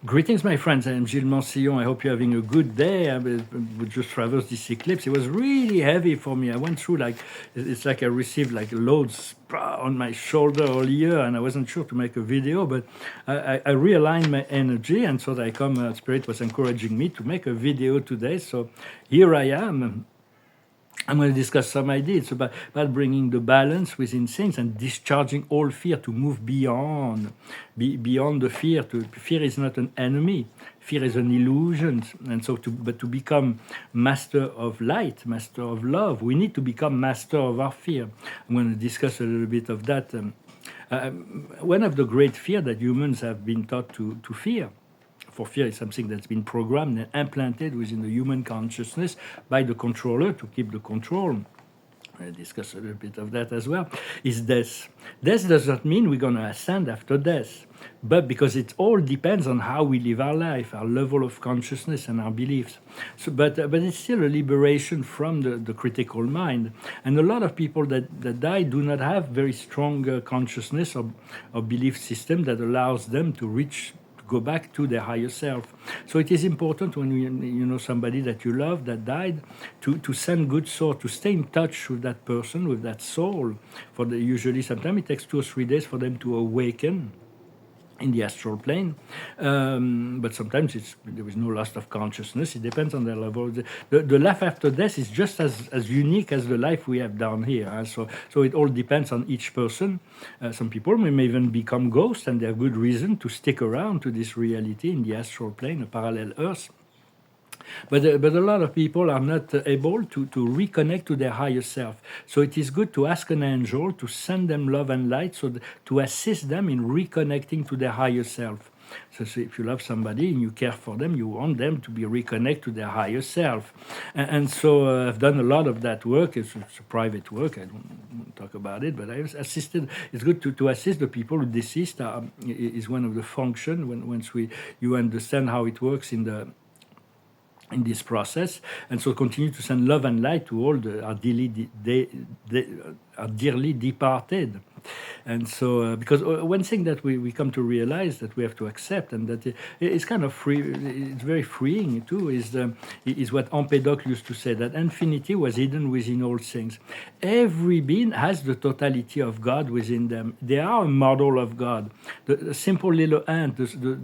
Greetings, my friends. I'm Gilles Mansillon. I hope you're having a good day. We just traversed this eclipse. It was really heavy for me. I went through it's like I received like loads on my shoulder all year, and I wasn't sure to make a video, but I realigned my energy, and so Spirit was encouraging me to make a video today. So here I am. I'm going to discuss some ideas about bringing the balance within things and discharging all fear to move beyond the fear. Fear is not an enemy. Fear is an illusion. And so, to become master of light, master of love, we need to become master of our fear. I'm going to discuss a little bit of that. One of the great fear that humans have been taught to fear, for fear is something that's been programmed and implanted within the human consciousness by the controller to keep the control. I'll discuss a little bit of that as well, is death. Death does not mean we're going to ascend after death, but because it all depends on how we live our life, our level of consciousness and our beliefs. So, but it's still a liberation from the critical mind. And a lot of people that die do not have very strong consciousness or belief system that allows them to go back to their higher self. So it is important when you know somebody that you love that died to send good soul, to stay in touch with that person, with that soul. Usually sometimes it takes 2 or 3 days for them to awaken in the astral plane, but sometimes there is no loss of consciousness. It depends on their level. The life after death is just as unique as the life we have down here. So it all depends on each person. Some people may even become ghosts, and they have good reason to stick around to this reality in the astral plane, a parallel Earth. But a lot of people are not able to reconnect to their higher self. So it is good to ask an angel to send them love and light, to assist them in reconnecting to their higher self. So if you love somebody and you care for them, you want them to be reconnected to their higher self. And so I've done a lot of that work. It's a private work. I don't talk about it, but I've assisted. It's good to assist the people who deceased. Is one of the functions once you understand how it works in this process, and so continue to send love and light to all our dearly departed. And so, because one thing that we come to realize that we have to accept, and that it's kind of free, it's very freeing too, is what Empédocle used to say, that infinity was hidden within all things. Every being has the totality of God within them. They are a model of God. The simple little ant,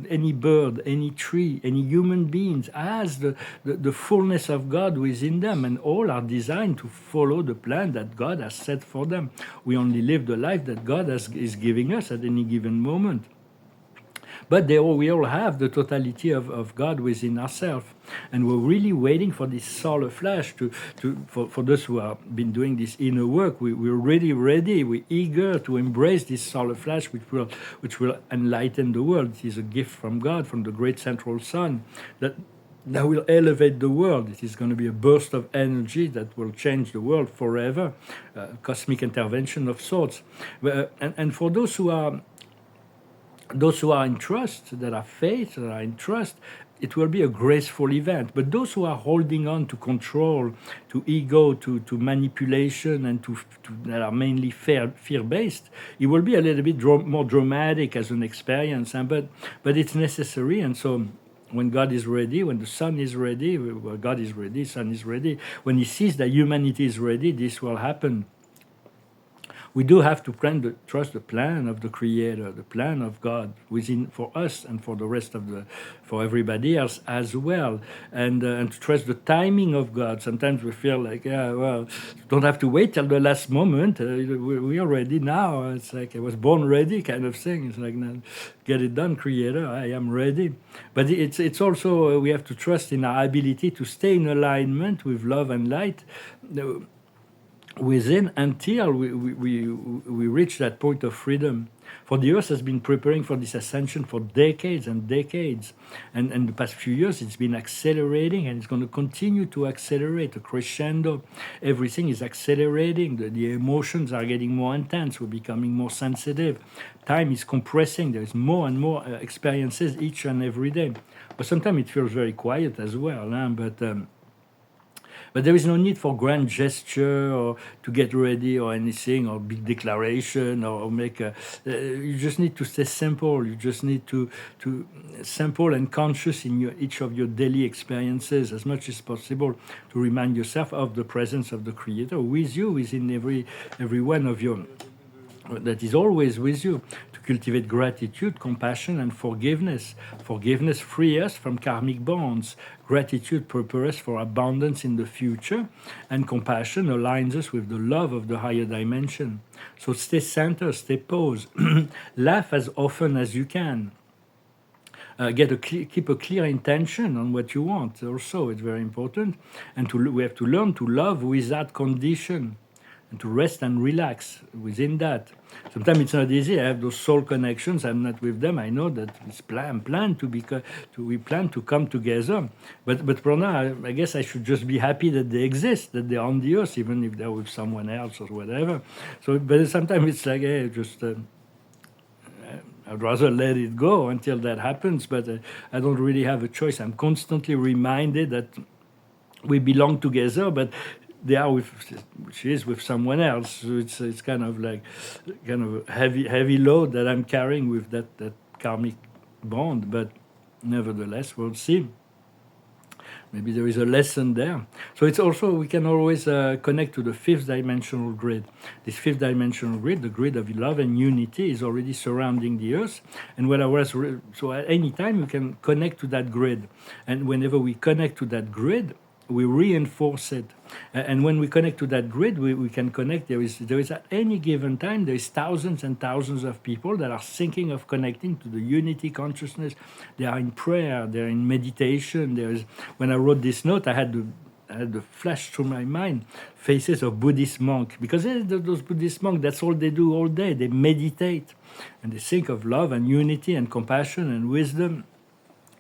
any bird, any tree, any human beings has the fullness of God within them, and all are designed to follow the plan that God has set for them. We only live the life that God is giving us at any given moment. But we all have the totality of God within ourselves. And we're really waiting for this solar flash for those who have been doing this inner work. We're really ready. We're eager to embrace this solar flash, which will enlighten the world. It is a gift from God, from the great central sun, that will elevate the world. It is going to be a burst of energy that will change the world forever, cosmic intervention of sorts. And for those who are in trust, that are faith, that are in trust, it will be a graceful event. But those who are holding on to control, to ego, to manipulation, and that are mainly fear-based, it will be a little bit more dramatic as an experience. But it's necessary, and so when God is ready, when the sun is ready, well, God is ready, sun is ready, when he sees that humanity is ready, this will happen. We do have to trust the plan of the Creator, the plan of God within for us and for the rest for everybody else as well, and to trust the timing of God. Sometimes we feel like, don't have to wait till the last moment. We are ready now. It's like I was born ready, kind of thing. It's like, no, get it done, Creator. I am ready. But it's also we have to trust in our ability to stay in alignment with love and light within, until we reach that point of freedom. For the Earth has been preparing for this ascension for decades and decades, and the past few years it's been accelerating, and it's going to continue to accelerate, a crescendo. Everything is accelerating. The emotions are getting more intense. We're becoming more sensitive. Time is compressing. There's more and more experiences each and every day. But sometimes it feels very quiet as well. But there is no need for grand gesture or to get ready or anything or big declaration or make a. You just need to stay simple. You just need to simple and conscious in each of your daily experiences as much as possible to remind yourself of the presence of the Creator with you, within every one of your. That is always with you, to cultivate gratitude, compassion, and forgiveness. Forgiveness frees us from karmic bonds. Gratitude prepares us for abundance in the future, and compassion aligns us with the love of the higher dimension. So stay centered, stay posed, laugh as often as you can. Keep a clear intention on what you want. Also, it's very important, and we have to learn to love without condition, and to rest and relax within that. Sometimes it's not easy. I have those soul connections. I'm not with them. I know that we plan to come together. But for now, I guess I should just be happy that they exist, that they're on the earth, even if they're with someone else or whatever. So, but sometimes it's like, hey, just. I'd rather let it go until that happens, but I don't really have a choice. I'm constantly reminded that we belong together, but they are she is with someone else. So it's kind of like a heavy load that I'm carrying with that karmic bond. But nevertheless, we'll see. Maybe there is a lesson there. So it's also, we can always connect to the fifth dimensional grid. This fifth dimensional grid, the grid of love and unity, is already surrounding the earth. And so at any time you can connect to that grid. And whenever we connect to that grid, we reinforce it. And when we connect to that grid, we can connect. There is at any given time, there is thousands and thousands of people that are thinking of connecting to the unity consciousness. They are in prayer, they're in meditation. When I wrote this note, I had the flash through my mind, faces of Buddhist monks. Because those Buddhist monks, that's all they do all day. They meditate. And they think of love and unity and compassion and wisdom.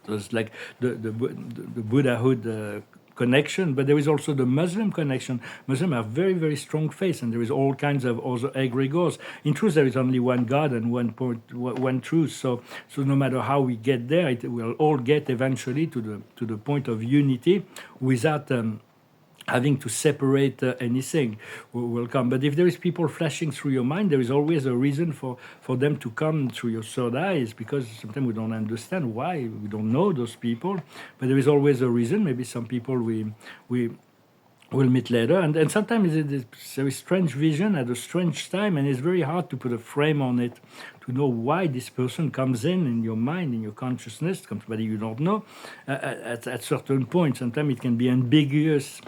So it's like the Buddhahood connection, but there is also the Muslim connection. Muslims have very, very strong faith, and there is all kinds of other egregores. In truth, there is only one God and one truth. So no matter how we get there, it will all get eventually to the point of unity without having to separate anything will come. But if there is people flashing through your mind, there is always a reason for them to come through your third eyes, because sometimes we don't understand why, we don't know those people, but there is always a reason. Maybe some people we will meet later, and sometimes it's a very strange vision at a strange time, and it's very hard to put a frame on it, to know why this person comes in your mind, in your consciousness, somebody you don't know, at certain points. Sometimes it can be ambiguous.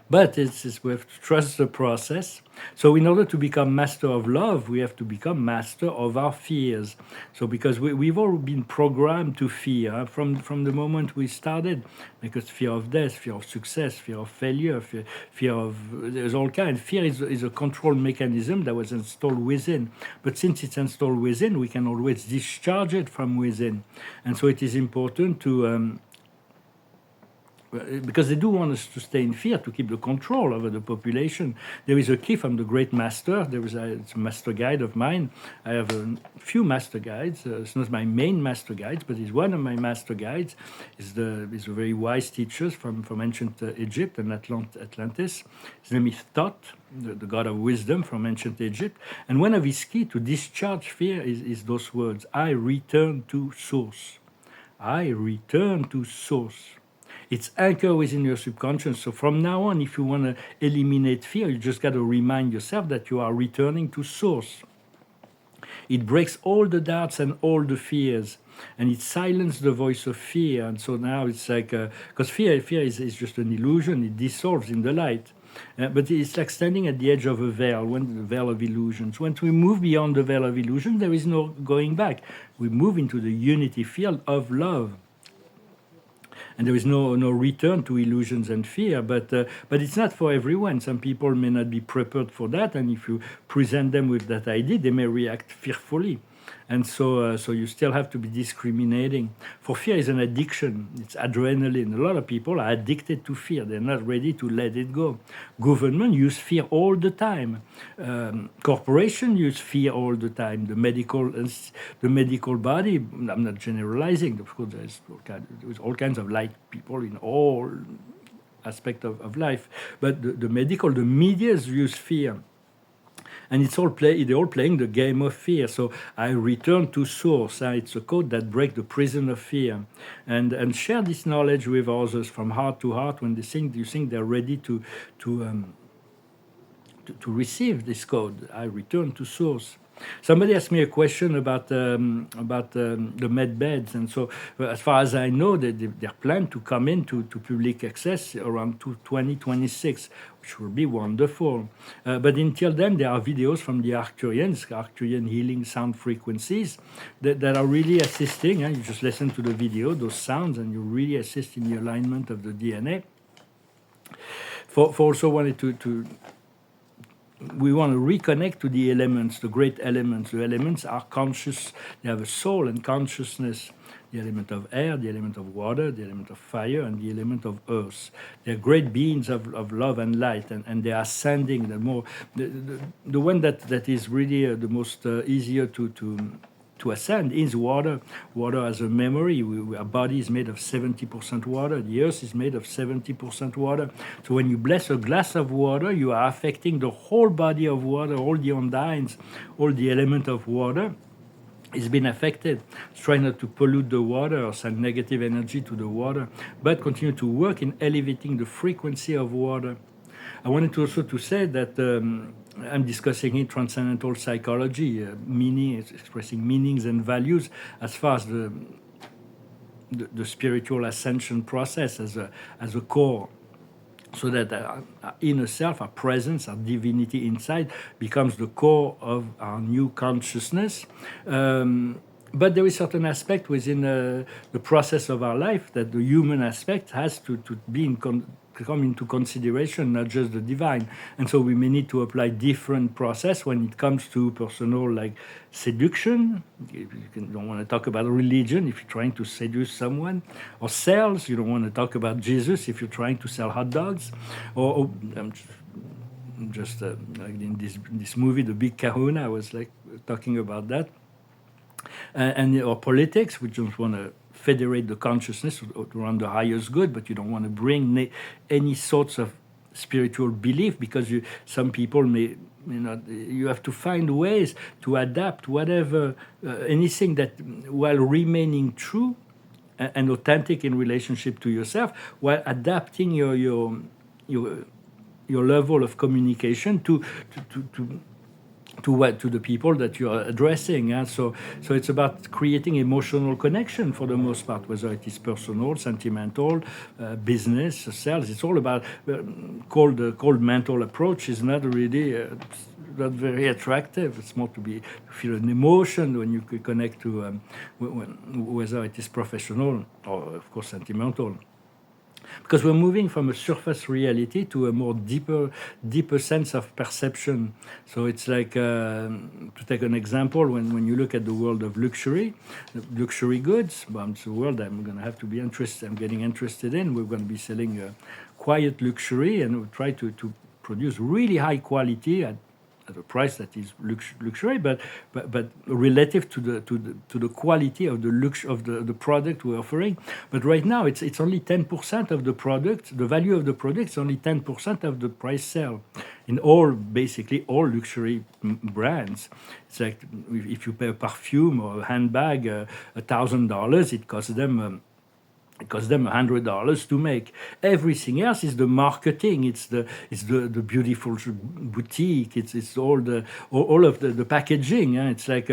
But we have to trust the process. So in order to become master of love, we have to become master of our fears. So because we've all been programmed to fear from the moment we started, because fear of death, fear of success, fear of failure, fear of, there's all kinds. Fear is a control mechanism that was installed within. But since it's installed within, we can always discharge it from within. And so it is important to... because they do want us to stay in fear, to keep the control over the population. There is a key from the great master. It's a master guide of mine. I have a few master guides. It's not my main master guides, but he's one of my master guides. He's a very wise teacher from ancient Egypt and Atlantis. His name is Thoth, the god of wisdom from ancient Egypt. And one of his key to discharge fear is those words: I return to source. I return to source. It's anchored within your subconscious. So from now on, if you want to eliminate fear, you just got to remind yourself that you are returning to source. It breaks all the doubts and all the fears, and it silences the voice of fear. And so now it's like, because fear is just an illusion. It dissolves in the light. But it's like standing at the edge of a veil, the veil of illusions. Once we move beyond the veil of illusion, there is no going back. We move into the unity field of love. And there is no return to illusions and fear, but it's not for everyone. Some people may not be prepared for that, and if you present them with that idea, they may react fearfully. And so you still have to be discriminating. For fear is an addiction. It's adrenaline. A lot of people are addicted to fear. They're not ready to let it go. Government use fear all the time. Corporation use fear all the time. The medical body, I'm not generalizing. Of course, there's all kinds of light people in all aspect of life. But the medical, the medias use fear. And they're all playing the game of fear. So I return to source. It's a code that breaks the prison of fear, and share this knowledge with others from heart to heart. When you think they're ready to receive this code, I return to source. Somebody asked me a question about the med beds, and so as far as I know, they're planned to come into public access around 2026, which will be wonderful. But until then, there are videos from the Arcturian healing sound frequencies that are really assisting. You just listen to the video, those sounds, and you really assist in the alignment of the DNA. For also wanted we want to reconnect to the elements, the great elements. The elements are conscious. They have a soul and consciousness. The element of air, the element of water, the element of fire, and the element of earth. They're great beings of love and light, and they are ascending. The one that is really the most easier to ascend is water. Water has a memory. Our body is made of 70% water. The earth is made of 70% water. So when you bless a glass of water, you are affecting the whole body of water, all the undines, all the element of water is being affected. Try not to pollute the water or send negative energy to the water, but continue to work in elevating the frequency of water. I wanted to also to say that I'm discussing in transcendental psychology, meaning, expressing meanings and values as far as the spiritual ascension process as a core, so that our inner self, our presence, our divinity inside becomes the core of our new consciousness. But there is a certain aspect within the process of our life that the human aspect has to be come into consideration, not just the divine. And so we may need to apply different process when it comes to personal, like seduction. You don't want to talk about religion if you're trying to seduce someone, or sales. You don't want to talk about Jesus if you're trying to sell hot dogs, or just like in this movie, The Big Kahuna, I was like talking about that, or politics. We just want to federate the consciousness around the highest good, but you don't want to bring any sorts of spiritual belief, because some people may, you have to find ways to adapt whatever, anything that, while remaining true and authentic in relationship to yourself, while adapting your level of communication to the people that you are addressing. So it's about creating emotional connection for the most part, whether it is personal, sentimental, business, sales. It's all about cold mental approach is not really not very attractive. It's more to feel an emotion when you connect to whether it is professional or of course sentimental. Because we're moving from a surface reality to a more deeper sense of perception. So it's like, to take an example, when you look at the world of luxury goods, well, it's a world I'm getting interested in. We're going to be selling quiet luxury, and we'll try to produce really high quality at a price that is luxury, but relative to the quality of the product we're offering. But right now, it's only 10% of the product. The value of the product is only 10% of the price sale in basically all luxury brands. It's like if you pay a perfume or a handbag $1,000, it costs them. It costs them $100 to make. Everything else is the marketing. It's the beautiful boutique. It's all of the packaging. It's like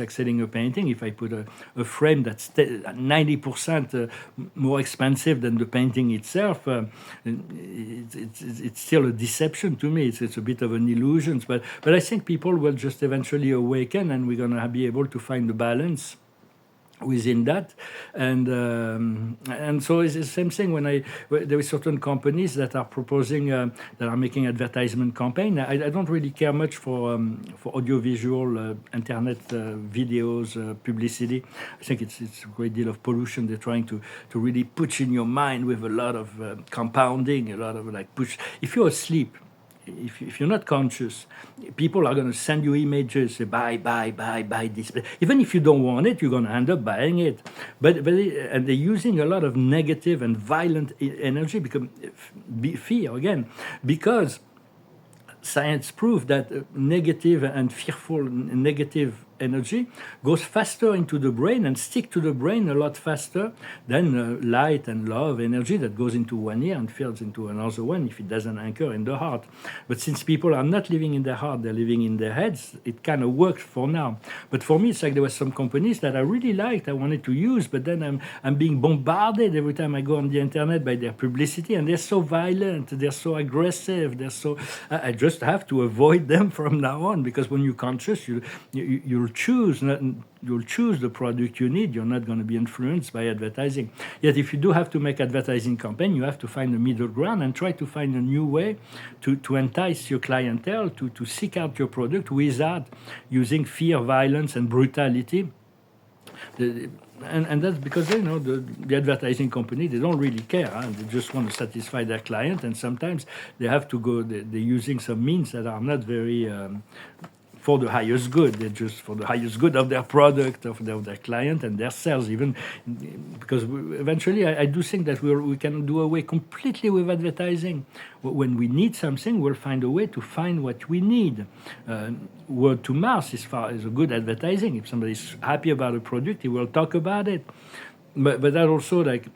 selling a painting. If I put a frame that's 90% more expensive than the painting itself, it's still a deception to me. It's a bit of an illusion. But I think people will just eventually awaken, and we're gonna be able to find the balance within that, and so it's the same thing when there are certain companies that are proposing that are making advertisement campaign. I don't really care much for audiovisual internet videos, publicity. I think it's a great deal of pollution. They're trying to really put in your mind with a lot of compounding, a lot of like push. If you're asleep, if you're not conscious, people are going to send you images, say buy this. Even if you don't want it, you're going to end up buying it. And they're using a lot of negative and violent energy because fear again, because science proved that negative and fearful negative energy goes faster into the brain and stick to the brain a lot faster than light and love energy that goes into one ear and fills into another one if it doesn't anchor in the heart. But since people are not living in their heart, they're living in their heads, it kind of works for now. But for me, it's like there were some companies that I really liked, I wanted to use, but then I'm being bombarded every time I go on the internet by their publicity, and they're so violent, they're so aggressive, they're so... I just have to avoid them from now on, because when you're conscious, you'll choose the product you need. You're not going to be influenced by advertising. Yet if you do have to make advertising campaign, you have to find a middle ground and try to find a new way to entice your clientele to seek out your product without using fear, violence, and brutality. And that's because the advertising company, they don't really care. They just want to satisfy their client, and sometimes they have to go. They're using some means that are not very for the highest good. They're just for the highest good of their product, of their client, and their sales. Even because eventually, I do think that we can do away completely with advertising. When we need something, we'll find a way to find what we need. Word to mouth is a good advertising. If somebody's happy about a product, he will talk about it. But that also, like,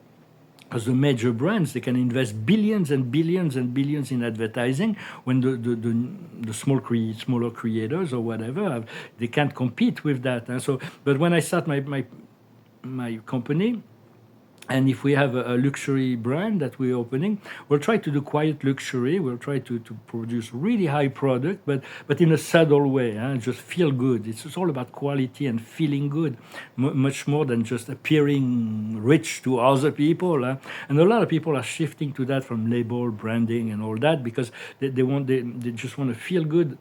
as the major brands, they can invest billions and billions and billions in advertising when the smaller creators or whatever, they can't compete with that. And so, but when I start my company, and if we have a luxury brand that we're opening, we'll try to do quiet luxury. We'll try to produce really high product, but in a subtle way, just feel good. It's all about quality and feeling good, much more than just appearing rich to other people. And a lot of people are shifting to that from label, branding, and all that, because they just want to feel good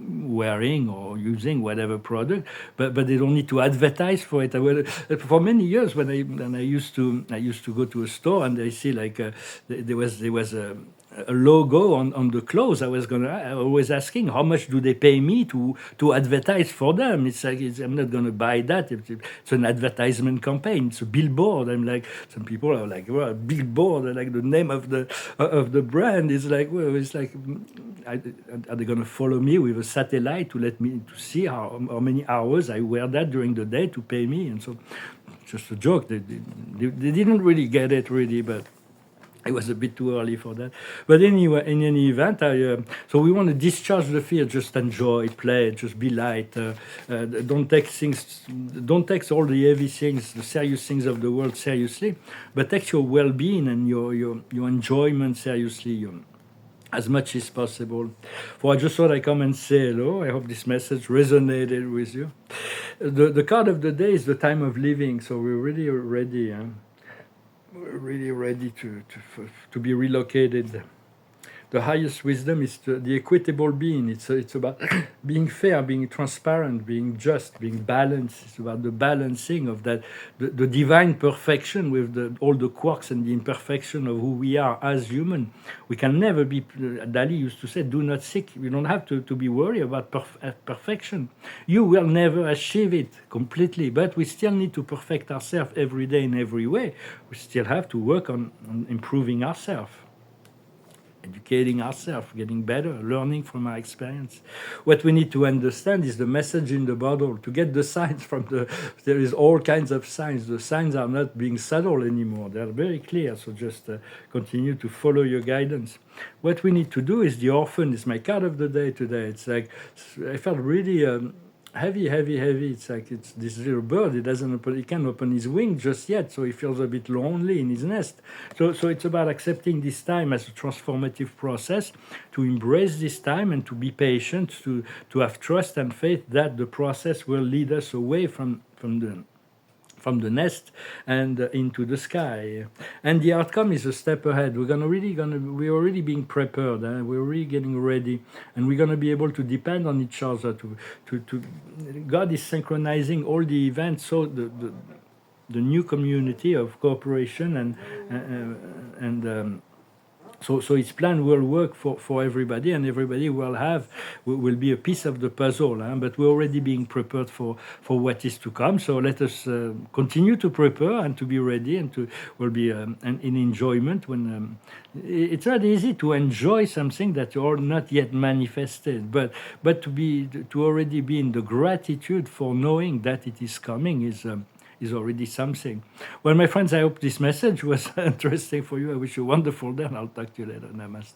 wearing or using whatever product, but they don't need to advertise for it. For many years, when I used to go to a store and I see like there was a logo on the clothes, I was always asking, how much do they pay me to advertise for them? It's like I'm not gonna buy that. It's an advertisement campaign. It's a billboard. I'm like, some people are like, well, a billboard, like the name of the brand is like, well, it's like, are they gonna follow me with a satellite to see how many hours I wear that during the day to pay me? And so, just a joke. They didn't really get it really, but it was a bit too early for that. But anyway, in any event, so we want to discharge the fear. Just enjoy, play, just be light. Don't take all the heavy things, the serious things of the world seriously, but take your well-being and your enjoyment seriously. As much as possible. For I just thought I'd come and say hello. I hope this message resonated with you. The card of the day is the time of living. So we're really ready. We're really ready to be relocated. The highest wisdom is the equitable being. It's about being fair, being transparent, being just, being balanced. It's about the balancing of that, the divine perfection with all the quirks and the imperfection of who we are as human. We can never be, Dali used to say, do not seek. We don't have to be worried about perfection. You will never achieve it completely, but we still need to perfect ourselves every day in every way. We still have to work on improving ourselves. Educating ourselves, getting better, learning from our experience. What we need to understand is the message in the bottle. To get the signs there is all kinds of signs. The signs are not being subtle anymore. They are very clear. So just continue to follow your guidance. What we need to do is the orphan. Is my card of the day today. It's like, I felt really heavy. It's like it's this little bird. He can't open his wing just yet, so he feels a bit lonely in his nest. So it's about accepting this time as a transformative process, to embrace this time and to be patient, to have trust and faith that the process will lead us away from the nest and into the sky, and the outcome is a step ahead. We're already being prepared. We're really getting ready, and we're gonna be able to depend on each other. God is synchronizing all the events, so the new community of cooperation and So its plan will work for everybody, and everybody will be a piece of the puzzle. But we're already being prepared for what is to come. So let us continue to prepare and to be ready, and to will be in enjoyment when it's not easy to enjoy something that are not yet manifested, but to already be in the gratitude for knowing that it is coming is already something. Well, my friends, I hope this message was interesting for you. I wish you a wonderful day, and I'll talk to you later. Namaste.